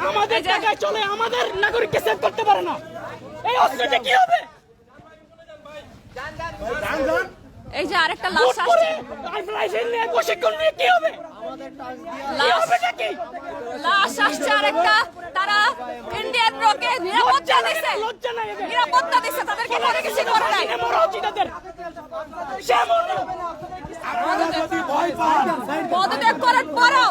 আমাদের জায়গায় চলে আমাদের নাগরিককে সেভ করতে পারে না। এই অস্ত্রটা কি হবে? এই যে আরেকটা লাশ আসছে, রাইফেল নিয়ে প্রশিক্ষণ নিয়ে কি হবে? লাশ আসছে আরেকটা। তারা ইন্ডিয়ান রকে নিরাপত্তা দিছে, নিরাপত্তা দিছে, তাদেরকে কোনো কিছু করে নাই। পদত্যাগ করার পরেও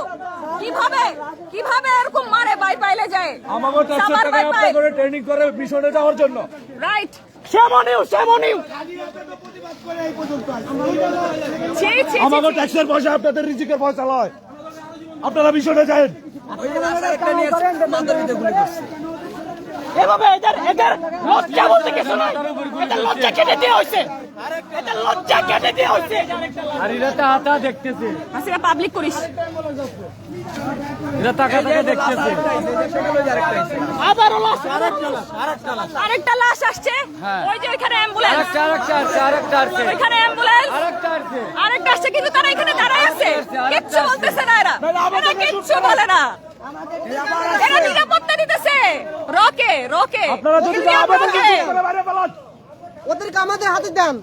কিভাবে কিভাবে এরকম মারে বাই পাইলে যায়? আমাকে 400 টাকা আপনারা করে ট্রেনিং করে মিশনে যাওয়ার জন্য। রাইট। আমাকে ট্যাক্সের পয়সা আপনাদের রিজিকের পয়সা লয়, আপনারা মিশনে যান। এভাবে এদের লজ্জা বলতে কিছু নাই, এদের লজ্জা কেটে দেওয়া হয়েছে, এদের লজ্জা কেটে দেওয়া হয়েছে। আর এরা তাতা দেখতেছে, হাসিনা পাবলিক করিস, এরা তাকা তাকা দেখতেছে। আবারও লাশ, আরেকটা লাশ আসছে। ওই যে ওইখানে অ্যাম্বুলেন্স, আরেকটা ওইখানে অ্যাম্বুলেন্স, আরেকটা আসছে, কিন্তু তারা এখানে দাঁড়ায় আছে, কিচ্ছু বলতেছে না। এরা কিচ্ছু বলে না, এরা নিরাপত্তা দিতেছে। রকে রকে আপনারা যদি ওদেরকে আমাদের হাতে দেন,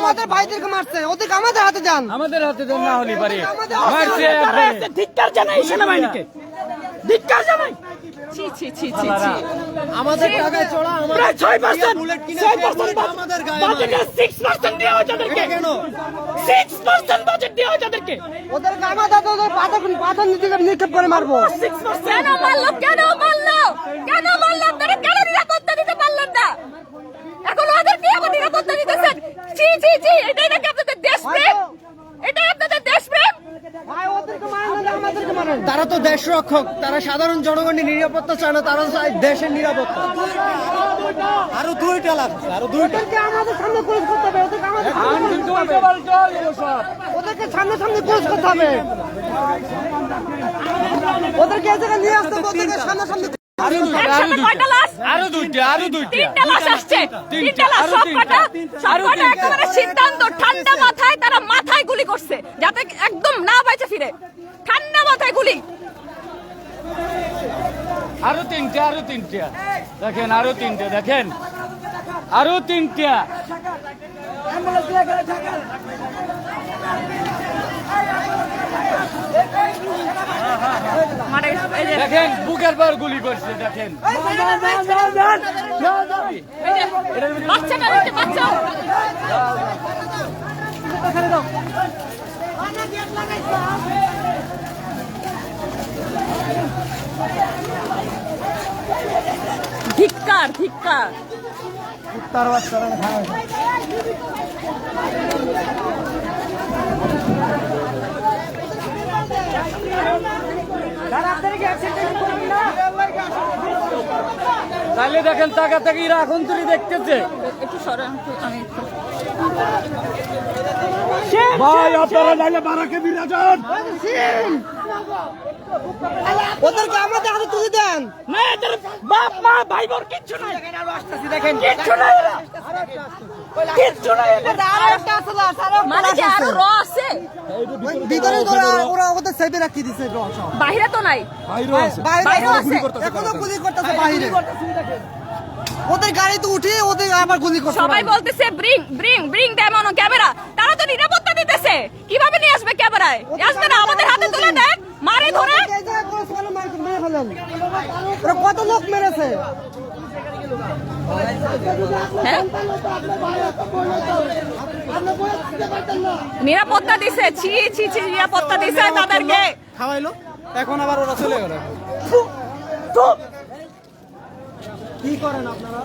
আমাদের ভাইদেরকে মারছে, ওদেরকে আমাদের হাতে দেন। আমাদের হাতে দেন, না হলে পারে ধিক্কার জানাই সেনাবাহিনীকে, ধিক্কার জানাই। ছি ছি ছি ছি ছি। আমাদের টাকায় চড়া প্রায় 6% আমাদের বাজেটের 6% দেওয়া হয় তাদেরকে। কেন 6% বাজেট দেওয়া হয় তাদেরকে? ওদেরকে আমাদের পাথর নিক্ষেপ করে মারবো। কেন মারলো? কেন মারলো? কেন মারলো? আপনারা কেন নিরাপত্তা দিতে পারলেন না? এখন ওদেরকে আবার নিরাপত্তা দিতেছেন। ছি ছি ছি। এটাই নাকি আপনাদের দেশপ্রেম? এটাই আপনাদের দেশপ্রেম? তারা তো দেশ রক্ষক, তারা সাধারণ জনগণের নিরাপত্তা চায় না, তারা চায় দেশের নিরাপত্তা। আরো দুইটা লাগছে, আরো দুইটা। আমাদের সামনে পুলিশ করতে হবে, ওদেরকে সামনে সামনে পুলিশ করতে হবে, ওদেরকে এই জায়গায় নিয়ে আসতে হবে, ওদেরকে সামনে সামনে। তিনটা লাশ আসছে, তিনটা লাশ, সবকটা একেবারে সিদ্ধান্ত ঠান্ডা মাথায়, তারা মাথায় গুলি করছে যাতে একদম না বাইচে ফিরে। ঠান্ডা মাথায় গুলি। আরো তিনটা দেখেন, আরো তিনটা দেখেন, আরো তিনটা। দেখেন বুকের পর গুলি করছে, দেখেন। বাচ্চাটা বাচ্চা ধিক্কার ধিক্কার। তাহলে দেখেন টাকা থেকে এরা এখন তুই দেখতেছে। একটু সরেন, আমি ভাই আপনারা নাইলে বারাকে বিরা যান। ওদেরকে আমাদের হাতে তুলে দেন। না, এদের বাপ মা ভাই বোন কিচ্ছু নাই, দেখেন কিচ্ছু নাই, এরা কিচ্ছু নাই। মানে কি আরো র আছে ভিতরে? ওরা ওদের সেভে রাখিয়ে দিচ্ছে, বাইরে তো নাই, বাইরেও আছে, এখনো গুলি করতেছে বাইরে। ওদের গাড়িতে উঠে ওদের আবার গুলি করছে। সবাই বলতেছে bring bring bring them on camera. তারা তো নিরাপত্তা দিতেছে, কিভাবে নিয়ে আসবে ক্যামেরায়? আসবে না, আমাদের হাতে তুলে দেন, মারে ধরে। ওরা কত লোক মেরেছে? হ্যাঁ? নিরাপত্তা দিছে, ছি ছি ছি, নিরাপত্তা দিছে তাদেরকে। খাওয়াইলো, এখন আবার ওরা চলে গেল। কি করেন আপনারা?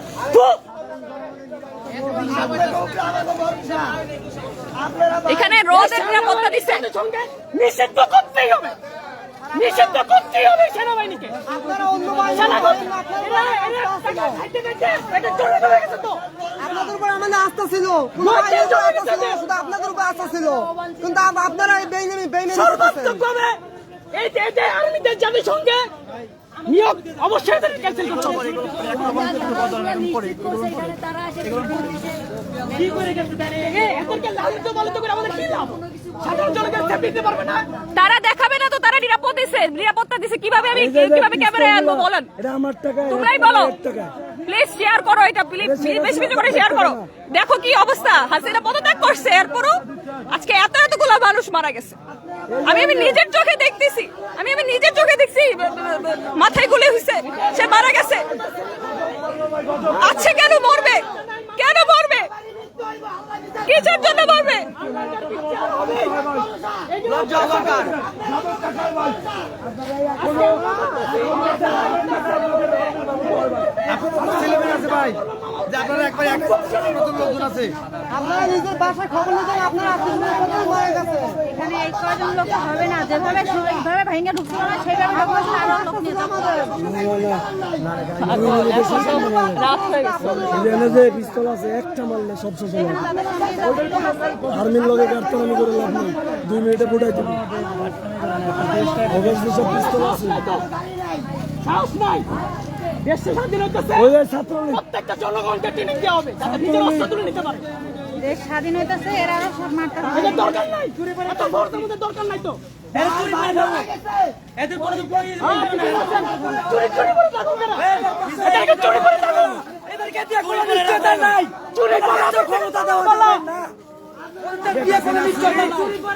এখানে রোদের নিরাপত্তা দিছে, নিষিদ্ধ করতেই হবে, নিষিদ্ধ করতেই হবে সেনাবাহিনীকে। আপনারা অন্য আপনাদের উপর আমাদের আস্থা ছিল, শুধু আপনাদের উপর আস্থা ছিল, কিন্তু আপনারা এই বেইমানি সর্বাত্মকভাবে এই যে আর্মিদের জাতিসংঘে নিয়োগ অবশ্যই ক্যান্সেল করতে হবে। তারা দেখাবে না তো, তারা নিরাপত্তা নিরাপত্তা দিছে কিভাবে আমি কিভাবে ক্যামেরায় আনবো বলেন এটা আমার টাকা, তোমরাই বলো প্লিজ শেয়ার করো এটা প্লিজ বেশি বেশি করে শেয়ার করো দেখো কি অবস্থা হাসিনা পদত্যাগ করছে এরপরও আজকে এতগুলো মানুষ মারা গেছে আমি নিজের চোখে দেখতেছি আমি নিজের চোখে দেখছি মাথায় গুলি হইছে সে মারা গেছে আচ্ছা কেন মরবে কিসের জন্য মরবে ভাই আপনারা একবার লোকজন আছে আপনারা নিজের বাসায় খবর নিতেন আপনারা মারা গেছে এখানে এই কয়জন লোক হবে না যেভাবে ভাঙে ঢুকছিল না সেইভাবে ঢুকছিল আরো লোক নিয়ে রাত হয়ে গেছে এখানে যে পিস্তল আছে একটা মারলে সব শেষ হয়ে যাবে। আর্মির লগে কাটতামি করে লাভ নেই, 2 মিনিটে ফুটাই দেবে। সব পিস্তল আছে সাহস নাই দেশে স্বাধীন হইতেছে ওই যে ছাত্রলীগ প্রত্যেকটা জনগণকে ট্রেনিং দেওয়া হবে যাতে নিজের অস্ত্র তুলে নিতে পারে দেশ স্বাধীন হইতেছে এরা আরো সব মারতে হবে এদের দরকার নাই এত ভোট আমাদের দরকার নাই তো এদের কোনো চুরি করে থাকো এদেরকে চুরি করে থাকো এদেরকে দিয়ে কোনো নিশ্চয়তা নাই চুরি করার ক্ষমতা দেওয়া যাবে না দিয়ে কোনো নিশ্চয়তা নাই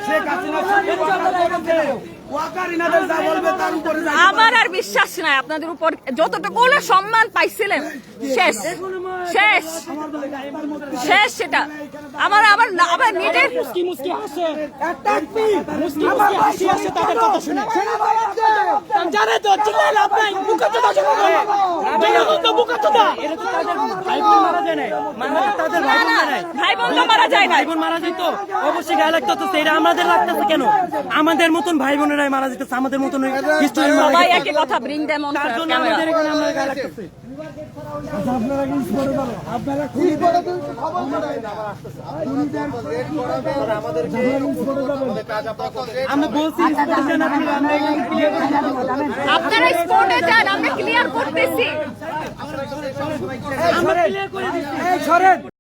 শেখ হাসিনা ওয়াকারিনাদের যা বলবে তার উপরে আমার আর বিশ্বাস নাই আপনাদের উপর যতটুকু সম্মান পাইছিলেন শেষ শেষ শেষ সেটা আমার নিজের মুস্কি মুস্কি হাসে একটা মুস্কি মুস্কি হাসি আসে তাদের কথা শুনে জানে তো চিল্লাই লাভ নাই বুকা চোদা শুরু করে জনগণ তো বুকা চোদা এরা তো তাদের ভাই বোন মারা যায় না তাদের ভাই বোন নাই ভাই বোন তো মারা যায় না ভাই বোন মারা যেত অবশ্যই গায়ে লাগতো তো সেটা আমাদের লাগতেছে কেন আমাদের মতন ভাই বোনেরাই মারা যেতেছে আমাদের মতন হিস্টরি সবাই একই কথা ব্রিং দেম অন তার জন্য আমাদের এখানে আমরা গায়ে লাগতেছে আপনারা কি স্পটে পারো আপনারা খুবই খবর আমরা বলছি আপনারা স্পটে যান আমরা ক্লিয়ার করতেছি আমরা ক্লিয়ার করে দিচ্ছি